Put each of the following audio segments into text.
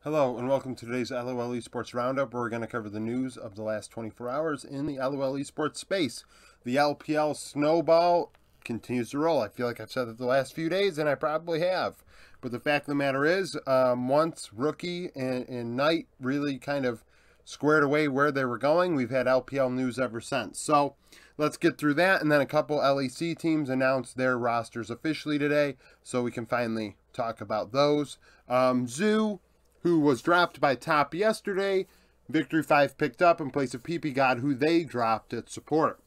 Hello and welcome to today's LOL Esports Round Up, where we're going to cover the news of the last 24 hours in the LOL Esports space. The LPL snowball continues to roll. I feel like I've said that the last few days, and I probably have. But the fact of the matter is, once Rookie and Knight really kind of squared away where they were going, we've had LPL news ever since. So let's get through that, and then a couple LEC teams announced their rosters officially today, so we can finally talk about those. Zoo, who was dropped by Top yesterday, Victory 5 picked up in place of PP God, who they dropped at support.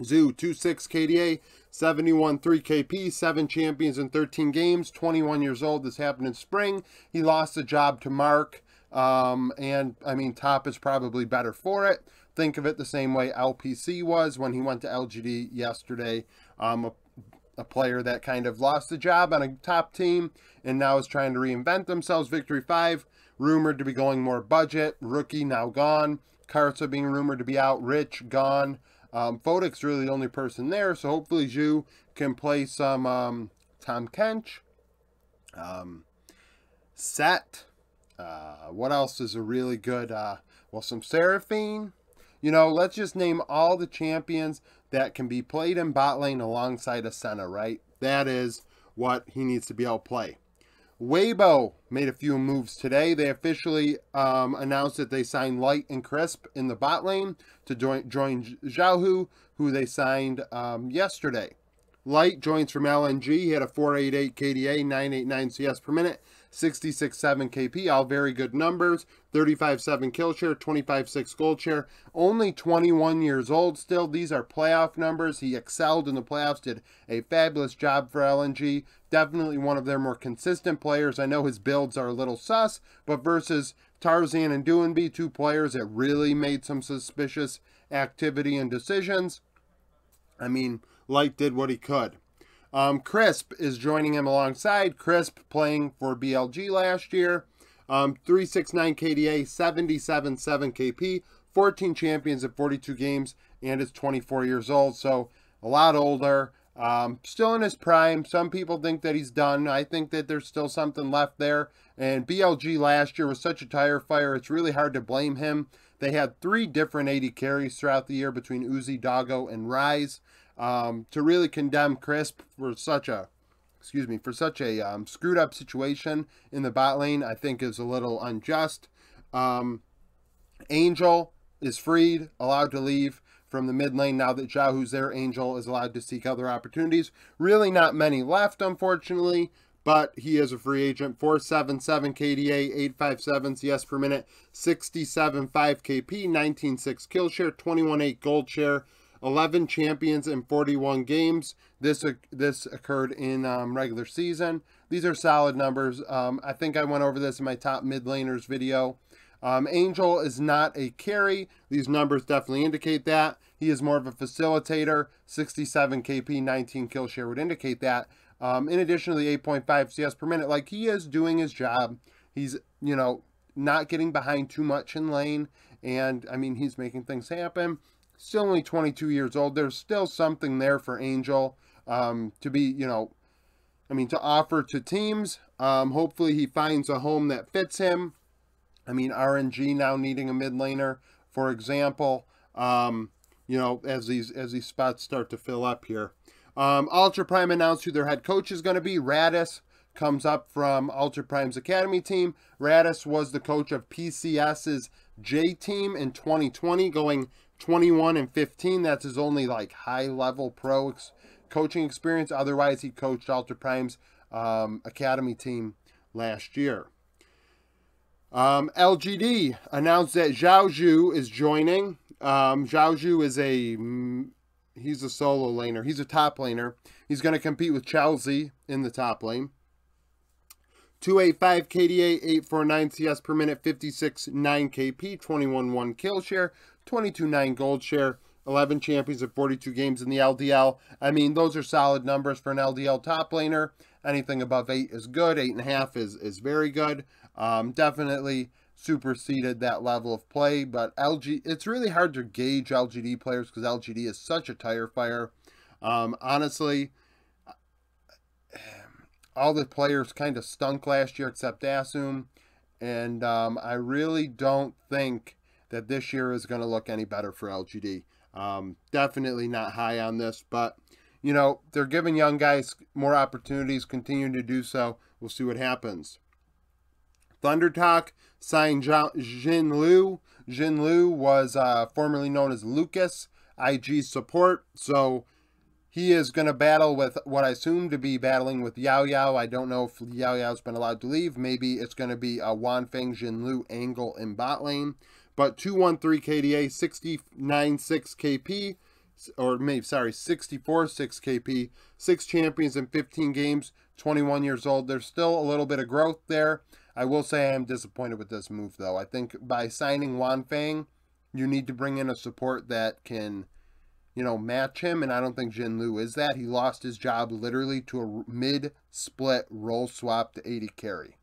Zoo, 2-6 KDA, 71-3 KP, 7 champions in 13 games, 21 years old. This happened in spring. He lost the job to Mark, and, I mean, Top is probably better for it. Think of it the same way LPC was when he went to LGD yesterday. A player that kind of lost the job on a top team and now is trying to reinvent themselves. Victory 5, rumored to be going more budget. Rookie now gone. Karza being rumored to be out. Rich gone. Fodic's really the only person there, so hopefully Zhu can play some Tom Kench. Set. What else is a really good? Well, some Seraphine. You know, let's just name all the champions that can be played in bot lane alongside a Senna, right? That is what he needs to be able to play. Weibo made a few moves today. They officially announced that they signed Light and Crisp in the bot lane to join Xiaohu, who they signed yesterday. Light joins from LNG. He had a 488 KDA, 989 CS per minute, 66.7 KP, all very good numbers. 35.7 kill share, 25.6 gold share. Only 21 years old still. These are playoff numbers. He excelled in the playoffs, did a fabulous job for LNG. Definitely one of their more consistent players. I know his builds are a little sus, but versus Tarzan and Duanby, two players that really made some suspicious activity and decisions, I mean, Light did what he could. Crisp is joining him alongside. Crisp playing for BLG last year. 369 KDA, 77.7 KP, 14 champions in 42 games, and is 24 years old, so a lot older. Still in his prime. Some people think that he's done. I think that there's still something left there. And BLG last year was such a tire fire, it's really hard to blame him. They had 3 different 80 carries throughout the year between Uzi, Doggo, and Rise. To really condemn Crisp for such a screwed up situation in the bot lane, I think is a little unjust. Angel is freed, allowed to leave from the mid lane now that Xiaohu's there. Angel is allowed to seek other opportunities. Really not many left, unfortunately, but he is a free agent. 477 KDA, 857 CS per minute, 67.5 KP, 19.6 kill share, 21.8 gold share, 11 champions in 41 games. This occurred in regular season. These are solid numbers. I think I went over this in my top mid laners video. Angel is not a carry. These numbers definitely indicate that. He is more of a facilitator. 67 KP, 19 kill share would indicate that. In addition to the 8.5 CS per minute, like, he is doing his job. He's, you know, not getting behind too much in lane. And, I mean, he's making things happen. Still only 22 years old. There's still something there for Angel to be, you know, I mean, to offer to teams. Hopefully he finds a home that fits him. I mean, RNG now needing a mid laner, for example, you know, as these spots start to fill up here. Ultra Prime announced who their head coach is going to be. Radis comes up from Ultra Prime's academy team. Radis was the coach of PCS's J team in 2020, going 21-15. That's his only, like, high-level pro coaching experience. Otherwise, he coached Ultra Prime's academy team last year. LGD announced that Xiaohu is joining. Xiaohu is he's a solo laner. He's a top laner. He's going to compete with Chelsea in the top lane. 285 KDA, 849 CS per minute, 56.9 KP, 21.1 kill share, 22.9 gold share, 11 champions of 42 games in the LDL. I mean, those are solid numbers for an LDL top laner. Anything above 8 is good. 8.5 is very good. Definitely superseded that level of play, but it's really hard to gauge LGD players because LGD is such a tire fire. Honestly, all the players kind of stunk last year except Asum. And I really don't think that this year is going to look any better for LGD. Definitely not high on this, but, you know, they're giving young guys more opportunities, continuing to do so. We'll see what happens. Thundertalk signed Jin Liu. Jin Liu was formerly known as Lucas, IG support. So he is going to battle with what I assume to be battling with Yao Yao. I don't know if Yao Yao's been allowed to leave. Maybe it's going to be a Wanfeng Jin Liu angle in bot lane. But 213 KDA, 69.6 KP, or maybe, sorry, 64.6 KP, 6 champions in 15 games, 21 years old. There's still a little bit of growth there. I will say I am disappointed with this move, though. I think by signing Wanfeng, you need to bring in a support that can, you know, match him, and I don't think Jin Liu is that. He lost his job literally to a mid-split role swap to 80 carry.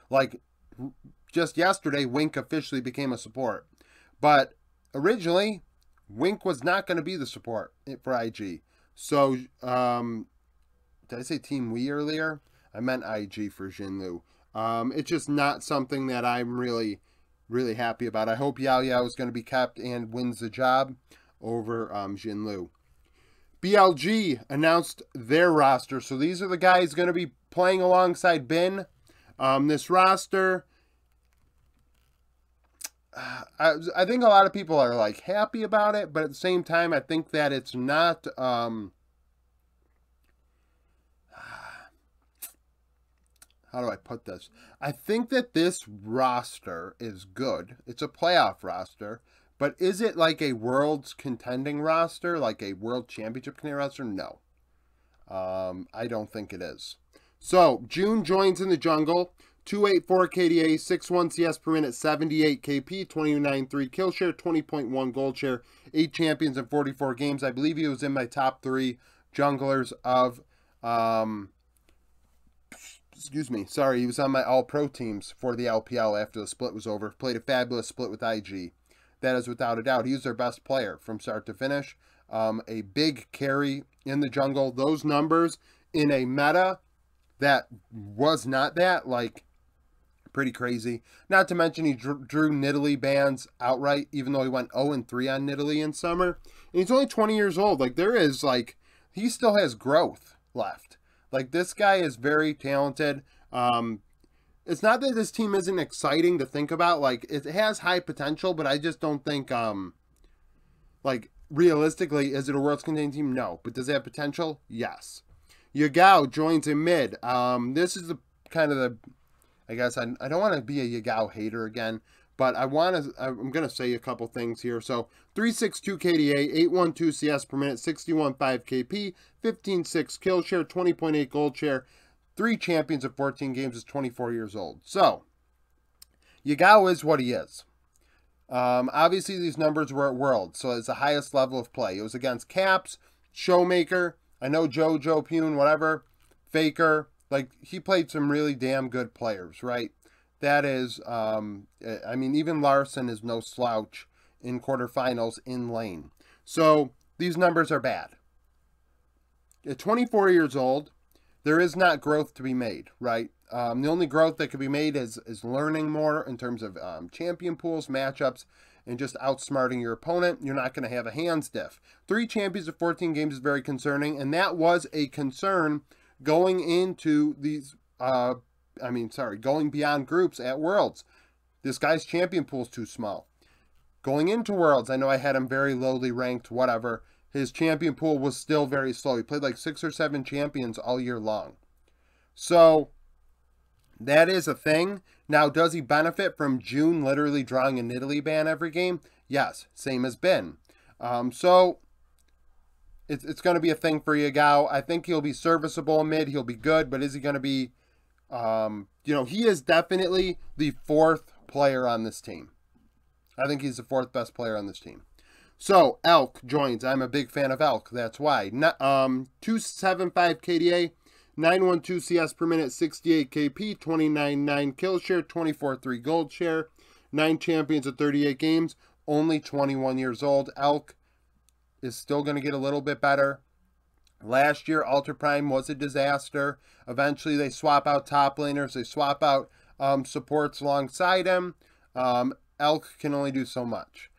Like, just yesterday, Wink officially became a support. But originally, Wink was not going to be the support for IG. So, did I say Team Wii earlier? I meant IG for Jin Liu. It's just not something that I'm really happy about. I hope Yao Yao is going to be kept and wins the job over Jin Liu. BLG announced their roster. So these are the guys going to be playing alongside Bin. This roster, I think a lot of people are like happy about it, but at the same time, I think that it's not. How do I put this? I think that this roster is good. It's a playoff roster, but is it like a world's contending roster, like a world championship contending roster? No. I don't think it is. So, June joins in the jungle. 284 KDA, 61 CS per minute, 78 KP, 29.3 kill share, 20.1 gold share, 8 champions in 44 games. I believe he was in my top 3 junglers of, excuse me, sorry, he was on my all-pro teams for the LPL after the split was over. Played a fabulous split with IG. That is without a doubt. He's their best player from start to finish. A big carry in the jungle. Those numbers in a meta that was not that, like, pretty crazy. Not to mention he drew Nidalee bans outright, even though he went 0-3 on Nidalee in summer. And he's only 20 years old. Like, there is, like, he still has growth left. Like, this guy is very talented. It's not that this team isn't exciting to think about. Like, it has high potential, but I just don't think, like, realistically, is it a world's contending team? No. But does it have potential? Yes. Yagao joins in mid. This is the kind of the, I guess I don't want to be a Yagao hater again, but I'm going to say a couple things here. So 362 KDA, 812 CS per minute, 61.5 KP, 15.6 kill share, 20.8 gold share, 3 champions of 14 games, is 24 years old. So Yagao is what he is. Obviously these numbers were at Worlds, so it's the highest level of play. It was against Caps, Showmaker, I know Joe Pune, whatever, Faker. Like, he played some really damn good players, right? That is, I mean, even Larson is no slouch in quarterfinals in lane. So, these numbers are bad. At 24 years old, there is not growth to be made, right? The only growth that could be made is learning more in terms of champion pools, matchups, and just outsmarting your opponent. You're not going to have a hands diff. 3 champions of 14 games is very concerning, and that was a concern going into these, going beyond groups at Worlds. This guy's champion pool is too small. Going into Worlds, I know I had him very lowly ranked, whatever. His champion pool was still very slow. He played like 6 or 7 champions all year long. So, that is a thing. Now, does he benefit from June literally drawing a Nidalee ban every game? Yes, same as Ben. So, it's going to be a thing for Yagao. I think he'll be serviceable in mid. He'll be good, but is he going to be, he is definitely the 4th player on this team. I think he's the 4th best player on this team. So, Elk joins. I'm a big fan of Elk. That's why. 275 KDA, 912 CS per minute, 68 KP, 29.9 kill share, 24.3 gold share, 9 champions of 38 games, only 21 years old. Elk is still going to get a little bit better. Last year, Ultra Prime was a disaster. Eventually, they swap out top laners. They swap out supports alongside him, Elk can only do so much.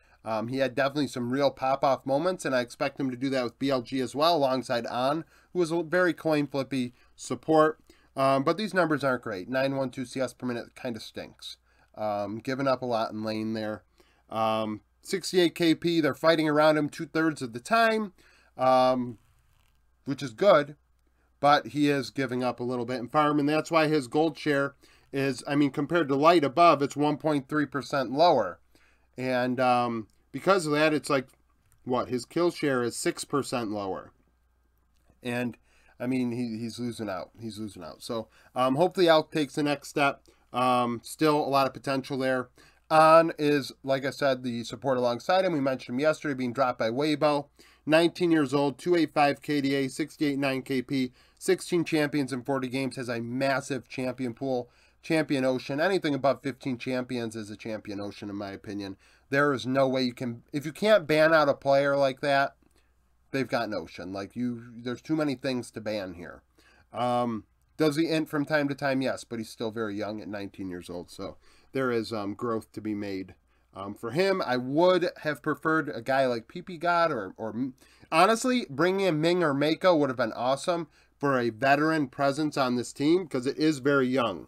He had definitely some real pop-off moments, and I expect him to do that with BLG as well, alongside On, who was a very coin-flippy support. But these numbers aren't great. 912 CS per minute kind of stinks. Giving up a lot in lane there. 68 KP, they're fighting around him 2/3 of the time, which is good, but he is giving up a little bit in farm, and that's why his gold share is, I mean, compared to light above, it's 1.3% lower. And because of that, it's like, what, his kill share is 6% lower. And, I mean, he's losing out. He's losing out. So, hopefully Elk takes the next step. Still a lot of potential there. On is, like I said, the support alongside him. We mentioned him yesterday, being dropped by Weibo. 19 years old, 285 KDA, 68.9 KP, 16 champions in 40 games, has a massive champion pool, champion ocean. Anything above 15 champions is a champion ocean, in my opinion. There is no way you can, if you can't ban out a player like that, they've got an ocean. Like, there's too many things to ban here. Does he int from time to time? Yes, but he's still very young at 19 years old, so there is growth to be made. For him, I would have preferred a guy like PP God, or honestly, bringing in Ming or Mako would have been awesome for a veteran presence on this team, because it is very young,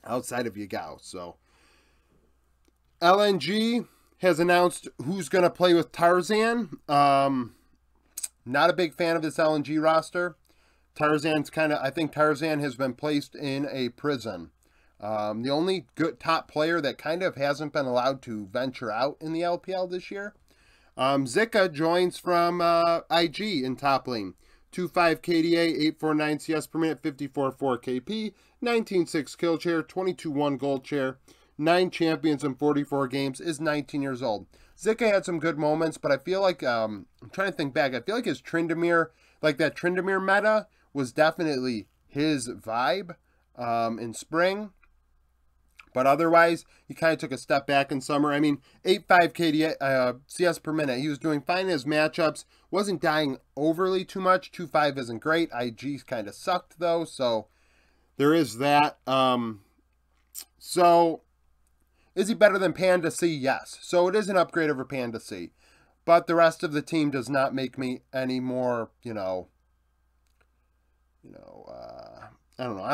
outside of Yagao. So, LNG has announced who's going to play with Tarzan. Not a big fan of this LNG roster. Tarzan's I think Tarzan has been placed in a prison. The only good top player that kind of hasn't been allowed to venture out in the LPL this year. Zika joins from IG in top lane. 2.5 KDA, 849 CS per minute, 54.4 KP, 19.6 kill share, 22.1 gold share, 9 champions in 44 games, is 19 years old. Zika had some good moments, but I feel like, I'm trying to think back, I feel like his Tryndamere, like that Tryndamere meta was definitely his vibe in spring. But otherwise, he kind of took a step back in summer. I mean, 8.5 KD, CS per minute. He was doing fine in his matchups. Wasn't dying overly too much. 2.5 isn't great. IG kind of sucked, though. So, there is that. So, is he better than Panda C? Yes. So, it is an upgrade over Panda C. But the rest of the team does not make me any more, I don't know. I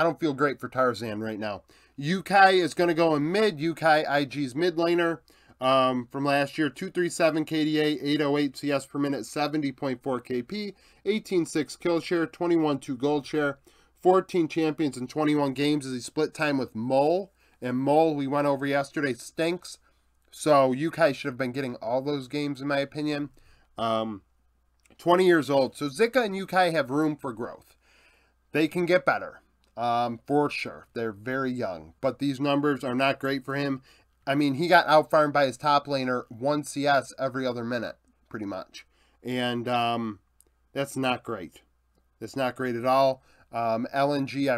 don't feel great for Tarzan right now. Yukai is going to go in mid. Yukai, IG's mid laner from last year. 237 KDA, 808 CS per minute, 70.4 KP, 18.6 kill share, 21.2 gold share, 14 champions in 21 games as he split time with Mole. And Mole, we went over yesterday, stinks. So Yukai should have been getting all those games, in my opinion. 20 years old. So Zika and Yukai have room for growth. They can get better, for sure. They're very young, but these numbers are not great for him. I mean, he got out-farmed by his top laner 1 CS every other minute, pretty much. And that's not great. That's not great at all. LNG,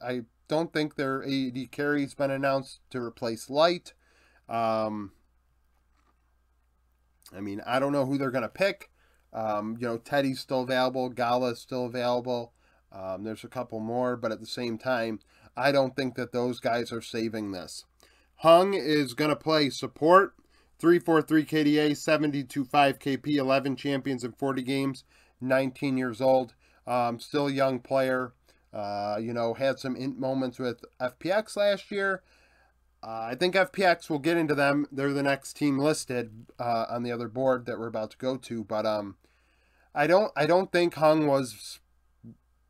I don't think their AD carry's been announced to replace Light. I mean, I don't know who they're going to pick. Teddy's still available. Gala's still available. There's a couple more, but at the same time, I don't think that those guys are saving this. Hung is going to play support. 343 KDA, 72.5 KP, 11 champions in 40 games, 19 years old. Still a young player. Had some int moments with FPX last year. I think FPX will get into them. They're the next team listed on the other board that we're about to go to. But I don't think Hung was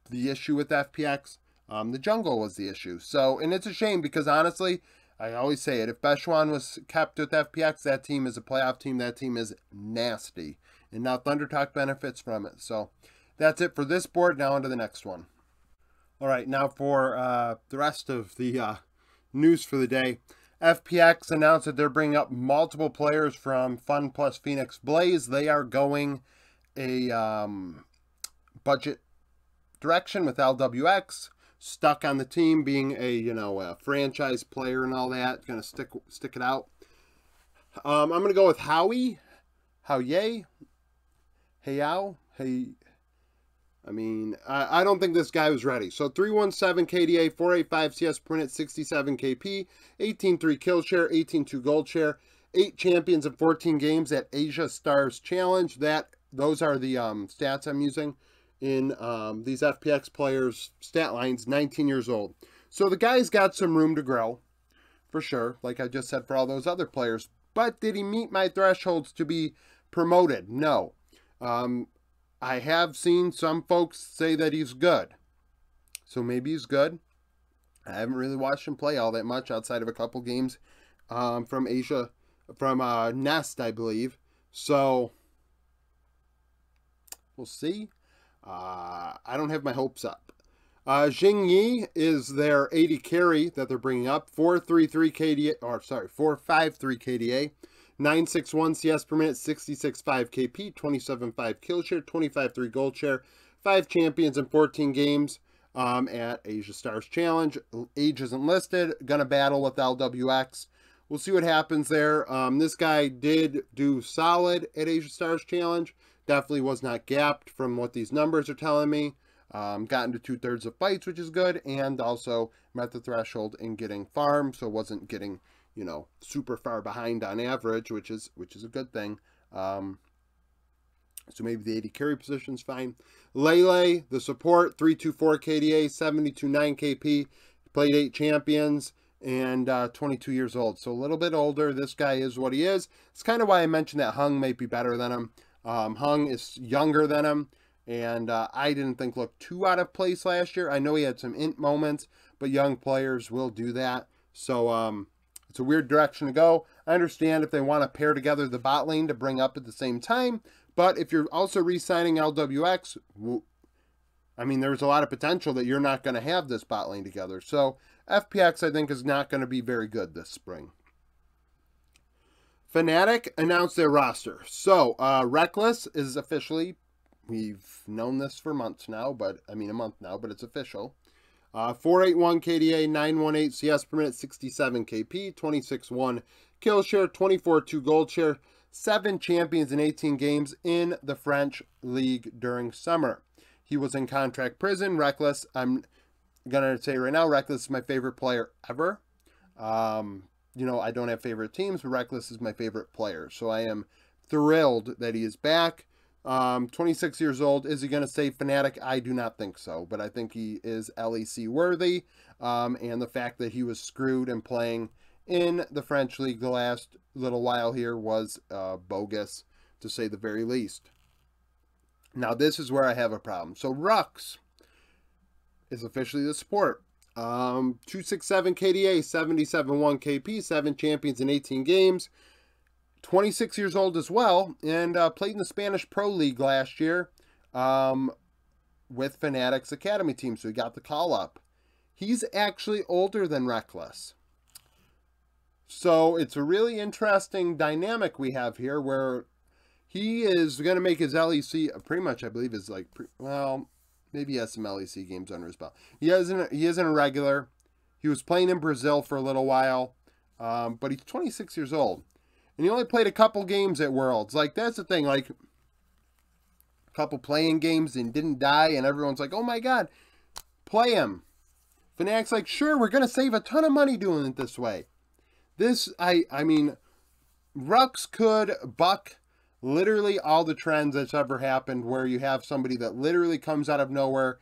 the issue with FPX. The jungle was the issue. So, and it's a shame because honestly, I always say it, if Bechuan was kept with FPX, that team is a playoff team. That team is nasty. And now Thundertalk benefits from it. So that's it for this board. Now on to the next one. All right, now for the rest of the news for the day. FPX announced that they're bringing up multiple players from FunPlus Phoenix Blaze. They are going a budget direction with LWX, stuck on the team, being a franchise player and all that. Gonna stick it out. I'm gonna go with Howie, Hayao. I mean, I don't think this guy was ready. So 317 KDA, 485 CS per minute, 67 KP, 18-3 kill share, 18-2 gold share, 8 champions in 14 games at Asia Stars Challenge. Those are the stats I'm using in these FPX players' stat lines, 19 years old. So the guy's got some room to grow, for sure, like I just said for all those other players. But did he meet my thresholds to be promoted? No. I have seen some folks say that he's good. So maybe he's good. I haven't really watched him play all that much outside of a couple games from Asia, from Nest, I believe. So we'll see. I don't have my hopes up. Jing Yi is their 80 carry that they're bringing up. 433 KDA, or sorry, 453 KDA. 961 CS per minute, 66.5 KP, 27.5 kill share, 25.3 gold share, 5 champions in 14 games at Asia Stars Challenge. Age isn't listed. Gonna battle with LWX. We'll see what happens there. This guy did do solid at Asia Stars Challenge. Definitely was not gapped from what these numbers are telling me. Got into 2/3 of fights, which is good, and also met the threshold in getting farm, so wasn't getting, you know, super far behind on average, which is a good thing. So maybe the 80 carry position's fine. Lele, the support, 324 KDA, 72.9 KP, played 8 champions, and 22 years old. So a little bit older. This guy is what he is. It's kind of why I mentioned that Hung might be better than him. Hung is younger than him, and I didn't think looked too out of place last year. I know he had some int moments, but young players will do that. So, it's a weird direction to go. I understand if they want to pair together the bot lane to bring up at the same time, but if you're also re-signing LWX, I mean, there's a lot of potential that you're not going to have this bot lane together. So FPX, I think, is not going to be very good this spring. Fnatic announced their roster. So Reckless is officially, we've known this for months now, but I mean a month now, but it's official. 481 KDA, 918 CS per minute, 67 KP, 26-1 kill share, 24-2 gold share, 7 champions in 18 games in the French league during summer. He was in contract prison. Reckless, I'm going to say right now, Reckless is my favorite player ever. You know, I don't have favorite teams, but Reckless is my favorite player. So I am thrilled that he is back. 26 years old. Is he going to stay Fnatic? I do not think so, but I think he is LEC worthy. And the fact that he was screwed and playing in the French league the last little while here was bogus, to say the very least. Now, this is where I have a problem. So Rux is officially the support. 267 KDA, 77-1 KP, 7 champions in 18 games. 26 years old as well, and played in the Spanish Pro League last year with Fnatic's Academy team, so he got the call up. He's actually older than Reckless. So it's a really interesting dynamic we have here where he is going to make his LEC, pretty much I believe is like, well, maybe he has some LEC games under his belt. He isn't a regular. He was playing in Brazil for a little while, but he's 26 years old. And he only played a couple games at Worlds. Like, that's the thing. Like, a couple playing games and didn't die. And everyone's like, oh, my God, play him. Fnatic's like, sure, we're going to save a ton of money doing it this way. This, I mean, Rux could buck literally all the trends that's ever happened where you have somebody that literally comes out of nowhere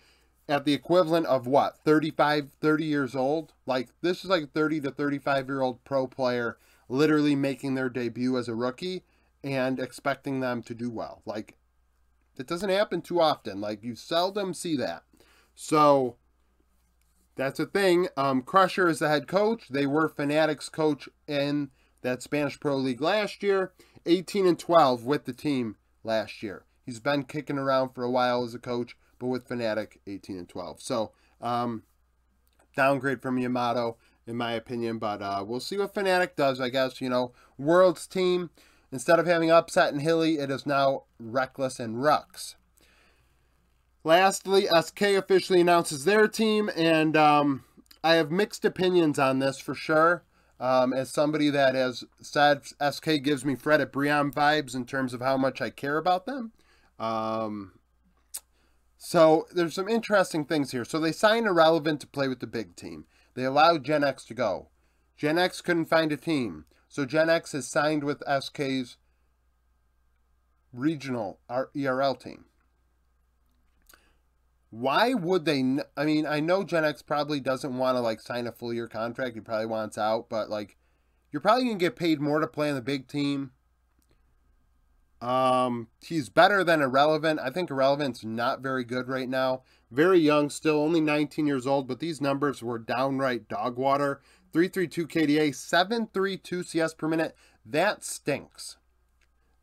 at the equivalent of, what, 30 years old? Like, this is like a 30 to 35-year-old pro player literally making their debut as a rookie and expecting them to do well. Like, it doesn't happen too often. Like, you seldom see that. So, that's a thing. Crusher is the head coach. They were Fnatic's coach in that Spanish Pro League last year. 18-12 with the team last year. He's been kicking around for a while as a coach, but with Fnatic, 18-12. So, downgrade from Yamato, in my opinion, but we'll see what Fnatic does, I guess. You know, World's team, instead of having Upset and Hilly, it is now Reckless and Rux. Lastly, SK officially announces their team, and I have mixed opinions on this for sure. As somebody that has said SK gives me Fred at Brian vibes in terms of how much I care about them. So there's some interesting things here. So they signed Irrelevant to play with the big team. They allowed Gen X to go. Gen X couldn't find a team. So Gen X has signed with SK's regional ERL team. Why would they? I mean, I know Gen X probably doesn't want to like sign a full year contract. He probably wants out, but like, you're probably gonna get paid more to play on the big team. He's better than Irrelevant. I think Irrelevant's not very good right now. Very young still, only 19 years old, but these numbers were downright dog water. 332 KDA, 732 CS per minute. That stinks.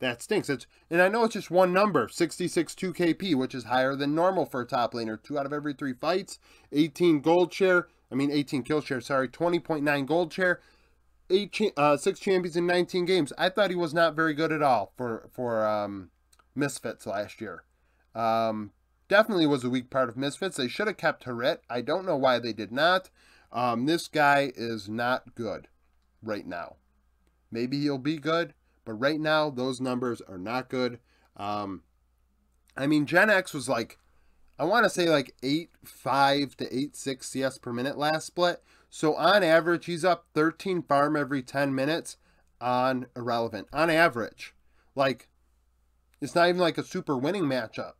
That stinks. And I know it's just one number, 66.2 KP, which is higher than normal for a top laner. 2 out of every 3 fights, 18 kill share, 20.9 gold share. 6 champions in 19 games. I thought he was not very good at all for Misfits last year. Definitely was a weak part of Misfits. They should have kept Harit. I don't know why they did not. This guy is not good right now. Maybe he'll be good, but right now those numbers are not good. I mean, Gen X was like, I want to say like 8.5 to 8.6 CS per minute last split. So on average, he's up 13 farm every 10 minutes on Irrelevant. On average. Like, it's not even like a super winning matchup.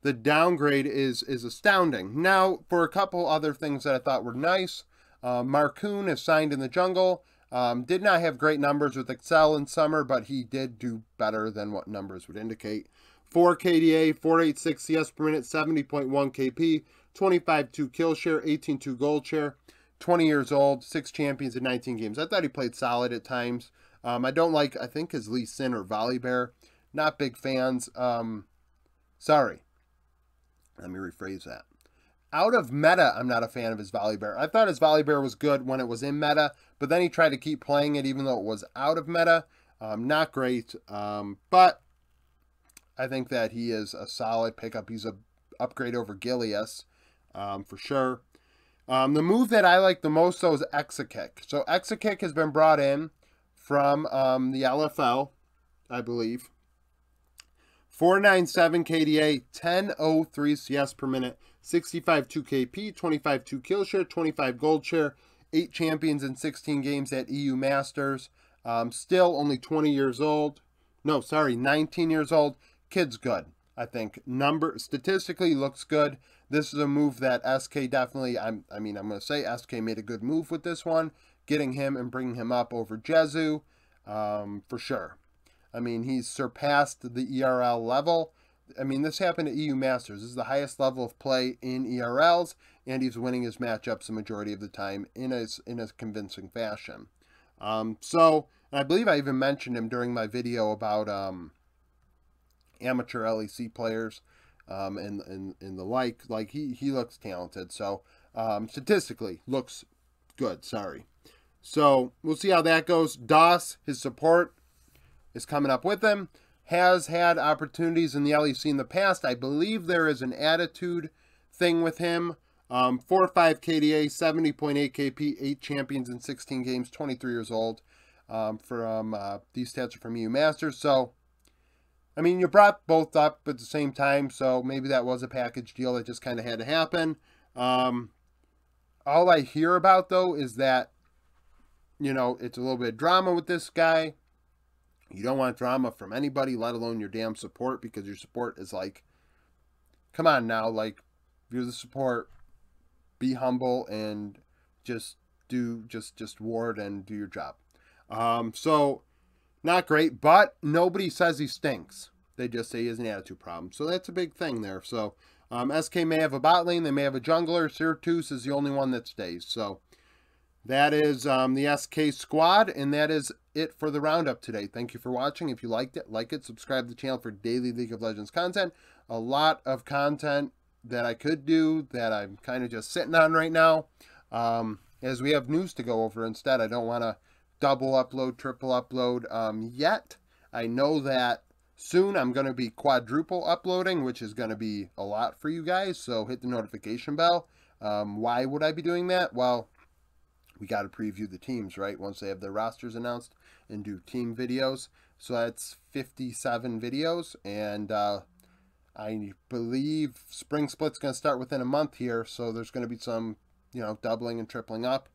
The downgrade is astounding. Now, for a couple other things that I thought were nice, Marcoon is signed in the jungle. Did not have great numbers with Excel in summer, but he did do better than what numbers would indicate. 4 KDA, 486 CS per minute, 70.1 KP, 25.2 kill share, 18.2 gold share. 20 years old, 6 champions in 19 games. I thought he played solid at times. I don't like, I think, his Lee Sin or Volibear. Not big fans. Sorry. Let me rephrase that. Out of meta, I'm not a fan of his Volibear. I thought his Volibear was good when it was in meta, but then he tried to keep playing it even though it was out of meta. Not great, but I think that he is a solid pickup. He's an upgrade over Gilius, for sure. The move that I like the most, though, is Exakick. So Exakick has been brought in from the LFL, I believe. 497 KDA, 1003 CS per minute, 65.2 KP, 25.2 kill share, 25 gold share, 8 champions in 16 games at EU Masters. Still only 20 years old. No, sorry, 19 years old. Kid's good, I think. Statistically looks good. This is a move that SK definitely, I'm going to say SK made a good move with this one, getting him and bringing him up over Jezu, for sure. I mean, he's surpassed the ERL level. I mean, this happened at EU Masters. This is the highest level of play in ERLs, and he's winning his matchups the majority of the time in a convincing fashion. So, I believe I even mentioned him during my video about amateur LEC players. And the like he looks talented. So statistically looks good. Sorry. So we'll see how that goes. DOS, his support is coming up with him. Has had opportunities in the LEC in the past. I believe there is an attitude thing with him. 4.5 KDA, 70.8 KP, 8 champions in 16 games, 23 years old. These stats are from EU Masters. So I mean, you brought both up at the same time, so maybe that was a package deal that just kind of had to happen. All I hear about, though, is that, you know, it's a little bit of drama with this guy. You don't want drama from anybody, let alone your damn support, because your support is like, come on now, like, if you're the support, be humble and just ward and do your job. So not great, but nobody says he stinks. They just say he has an attitude problem. So that's a big thing there. So SK may have a bot lane. They may have a jungler. Syrtus is the only one that stays. So that is the SK squad, and that is it for the roundup today. Thank you for watching. If you liked it, like it, subscribe to the channel for daily League of Legends content. A lot of content that I could do that I'm kind of just sitting on right now. As we have news to go over instead, I don't want to double upload, triple upload yet. I know that soon I'm going to be quadruple uploading, which is going to be a lot for you guys, so hit the notification bell. Why would I be doing that? Well, we got to preview the teams, right, once they have their rosters announced, and do team videos. So that's 57 videos, and I believe Spring Split's going to start within a month here, so there's going to be some, you know, doubling and tripling up,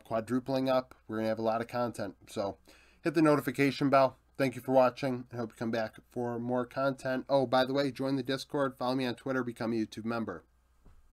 quadrupling up. We're going to have a lot of content, so hit the notification bell. Thank you for watching. I hope you come back for more content. Oh, by the way, join the Discord, follow me on Twitter, become a YouTube member.